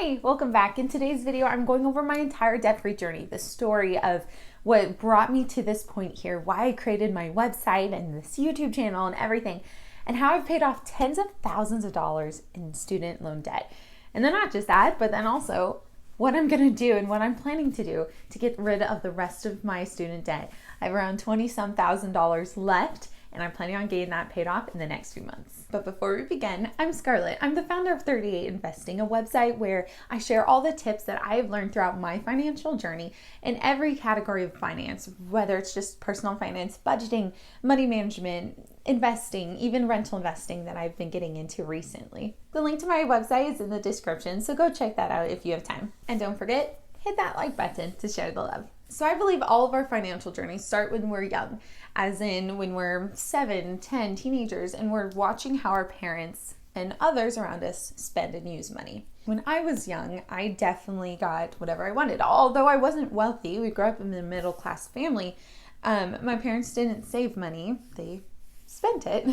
Hi, welcome back. In today's video, I'm going over my entire debt-free journey, the story of what brought me to this point here, why I created my website and this YouTube channel and everything, and how I've paid off tens of thousands of dollars in student loan debt. And then not just that, but then also what I'm gonna do and what I'm planning to do to get rid of the rest of my student debt. I have around $20-some thousand left, and I'm planning on getting that paid off in the next few months. But before we begin, I'm Scarlett. I'm the founder of 38 Investing, a website where I share all the tips that I have learned throughout my financial journey in every category of finance, whether it's just personal finance, budgeting, money management, investing, even rental investing that I've been getting into recently. The link to my website is in the description, so go check that out if you have time. And don't forget, hit that like button to share the love. So I believe all of our financial journeys start when we're young, as in when we're 7, 10, teenagers, and we're watching how our parents and others around us spend and use money. When I was young, I definitely got whatever I wanted. Although I wasn't wealthy, we grew up in a middle class family, my parents didn't save money, they spent it.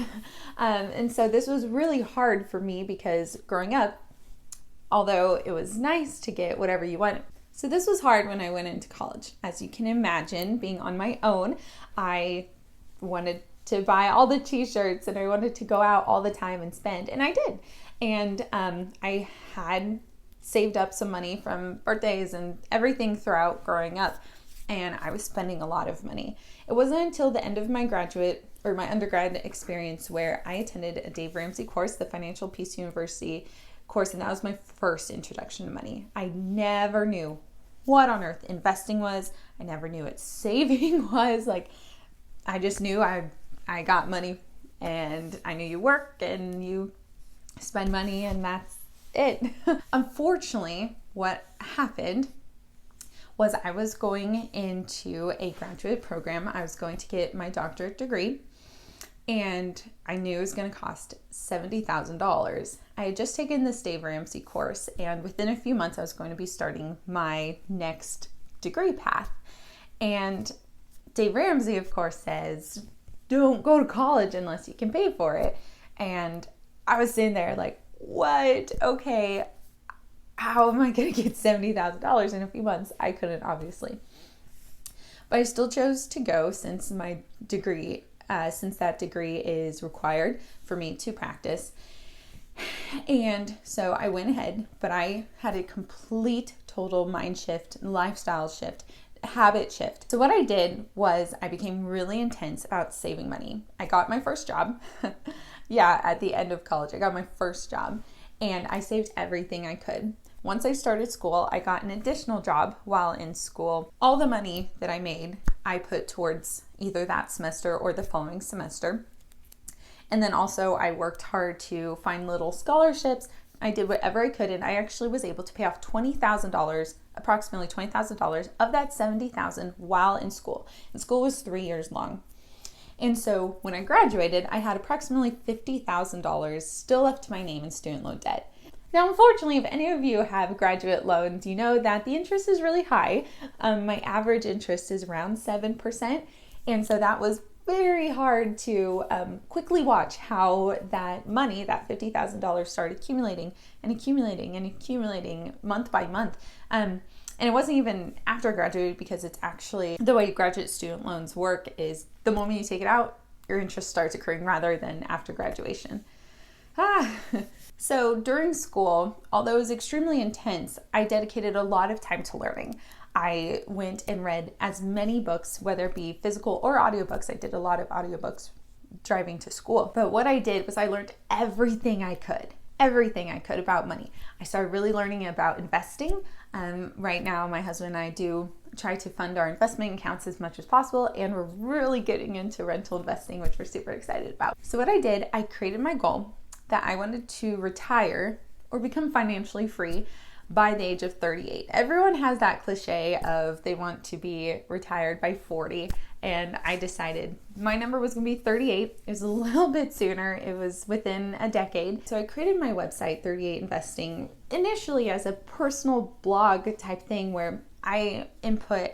And so this was really hard for me because growing up, although it was nice to get whatever you want, so this was hard when I went into college. As you can imagine, being on my own, I wanted to buy all the t-shirts and I wanted to go out all the time and spend, and I did. And I had saved up some money from birthdays and everything throughout growing up, and I was spending a lot of money. It wasn't until the end of my my undergrad experience where I attended a Dave Ramsey course, the Financial Peace University course, and that was my first introduction to money. I never knew what on earth investing was. I never knew what saving was. I just knew I got money, and I knew you work and you spend money, and that's it. Unfortunately, what happened was I was going into a graduate program. I was going to get my doctorate degree, and I knew it was going to cost $70,000. I had just taken this Dave Ramsey course, and within a few months I was going to be starting my next degree path. And Dave Ramsey, of course, says, don't go to college unless you can pay for it. And I was sitting there like, what? Okay, how am I going to get $70,000 in a few months? I couldn't, obviously. But I still chose to go since that degree is required for me to practice. And so I went ahead, but I had a complete total mind shift, lifestyle shift, habit shift. So what I did was I became really intense about saving money. I got my first job. Yeah, at the end of college, I got my first job, and I saved everything I could. Once I started school, I got an additional job while in school. All the money that I made, I put towards either that semester or the following semester. And then also I worked hard to find little scholarships. I did whatever I could, and I actually was able to pay off $20,000, approximately $20,000 of that $70,000 while in school. And school was 3 years long. And so when I graduated, I had approximately $50,000 still left to my name in student loan debt. Now, unfortunately, if any of you have graduate loans, you know that the interest is really high. My average interest is around 7%. And so that was very hard to quickly watch how that money, that $50,000, started accumulating and accumulating and accumulating month by month. And it wasn't even after I graduated, because it's actually the way graduate student loans work is the moment you take it out, your interest starts accruing rather than after graduation. So during school, although it was extremely intense, I dedicated a lot of time to learning. I went and read as many books, whether it be physical or audiobooks. I did a lot of audiobooks driving to school. But what I did was I learned everything I could about money. I started really learning about investing. Right now, my husband and I do try to fund our investment accounts as much as possible, and we're really getting into rental investing, which we're super excited about. So what I did, I created my goal that I wanted to retire or become financially free by the age of 38. Everyone has that cliche of they want to be retired by 40, and I decided my number was going to be 38. It was a little bit sooner. It was within a decade. So I created my website, 38 Investing, initially as a personal blog type thing where I input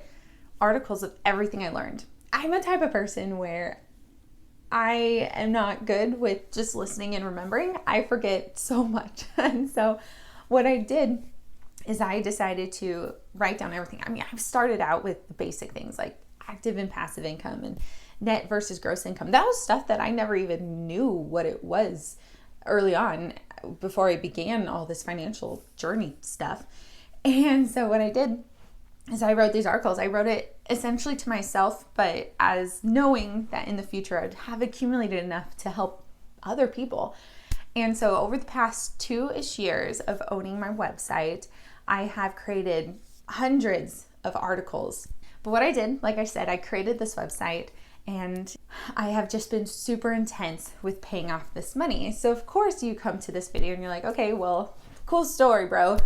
articles of everything I learned. I'm a type of person where I am not good with just listening and remembering. I forget so much. And so what I did is I decided to write down everything. I mean, I've started out with the basic things like active and passive income and net versus gross income. That was stuff that I never even knew what it was early on before I began all this financial journey stuff. And so what I did is I wrote these articles. I wrote it essentially to myself, but as knowing that in the future I'd have accumulated enough to help other people. And so over the past 2-ish years of owning my website, I have created hundreds of articles. But what I did, like I said, I created this website and I have just been super intense with paying off this money. So of course you come to this video and you're like, okay, well, cool story, bro.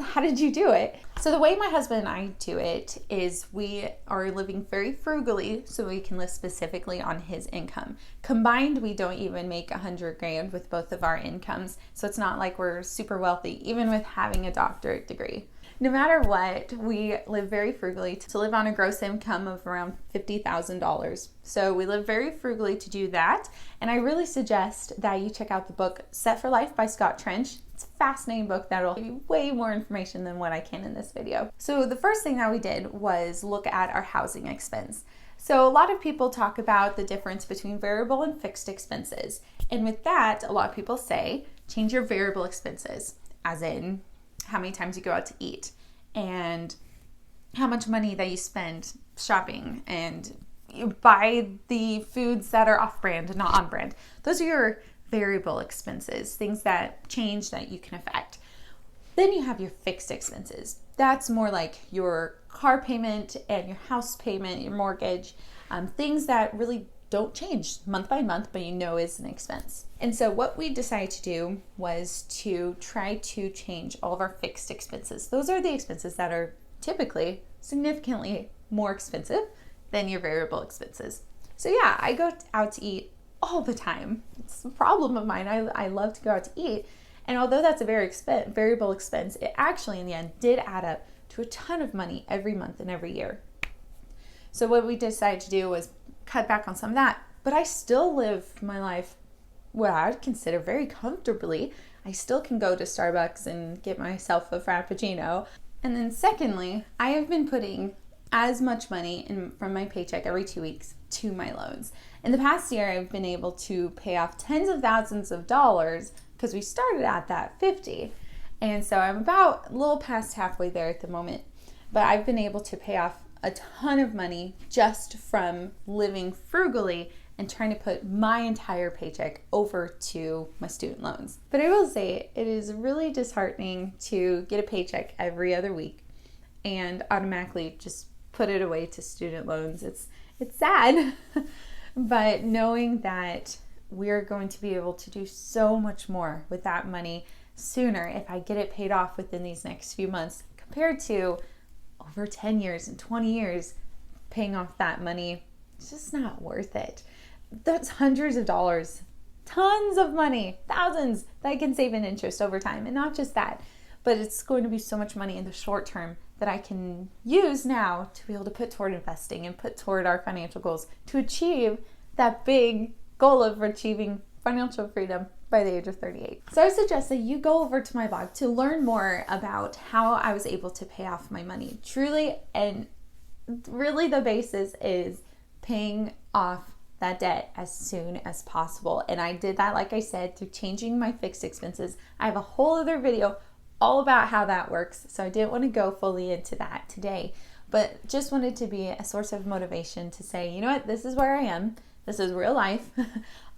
How did you do it? So the way my husband and I do it is we are living very frugally so we can live specifically on his income. Combined, we don't even make $100,000 with both of our incomes. So it's not like we're super wealthy, even with having a doctorate degree. No matter what, we live very frugally to live on a gross income of around $50,000. So we live very frugally to do that. And I really suggest that you check out the book Set for Life by Scott Trench. It's a fascinating book that'll give you way more information than what I can in this video. So the first thing that we did was look at our housing expense. So a lot of people talk about the difference between variable and fixed expenses. And with that, a lot of people say, change your variable expenses, as in how many times you go out to eat and how much money that you spend shopping and you buy the foods that are off-brand and not on-brand. Those are your variable expenses, things that change that you can affect. Then you have your fixed expenses. That's more like your car payment and your house payment, your mortgage, things that really don't change month by month, but you know is an expense. And so what we decided to do was to try to change all of our fixed expenses. Those are the expenses that are typically significantly more expensive than your variable expenses. So yeah, I go out to eat all the time. It's a problem of mine. I love to go out to eat. And although that's a very variable expense, it actually in the end did add up to a ton of money every month and every year. So what we decided to do was cut back on some of that, but I still live my life what I would consider very comfortably. I still can go to Starbucks and get myself a Frappuccino. And then secondly, I have been putting as much money from my paycheck every 2 weeks to my loans. In the past year, I've been able to pay off tens of thousands of dollars because we started at that 50. And so I'm about a little past halfway there at the moment, but I've been able to pay off a ton of money just from living frugally and trying to put my entire paycheck over to my student loans. But I will say it is really disheartening to get a paycheck every other week and automatically just put it away to student loans. It's sad, but knowing that we're going to be able to do so much more with that money sooner if I get it paid off within these next few months compared to over 10 years and 20 years paying off that money, it's just not worth it. That's hundreds of dollars, tons of money, thousands that I can save in interest over time. And not just that, but it's going to be so much money in the short term that I can use now to be able to put toward investing and put toward our financial goals to achieve that big goal of achieving financial freedom by the age of 38. So I suggest that you go over to my blog to learn more about how I was able to pay off my money. Truly, and really the basis is paying off that debt as soon as possible. And I did that, like I said, through changing my fixed expenses. I have a whole other video all about how that works, so I didn't want to go fully into that today, but just wanted to be a source of motivation to say, you know what, this is where I am. This is real life.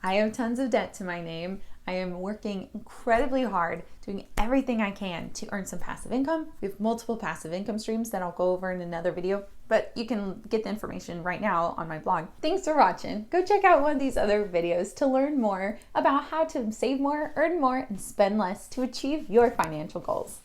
I have tons of debt to my name. I am working incredibly hard, doing everything I can to earn some passive income. We have multiple passive income streams that I'll go over in another video, but you can get the information right now on my blog. Thanks for watching. Go check out one of these other videos to learn more about how to save more, earn more, and spend less to achieve your financial goals.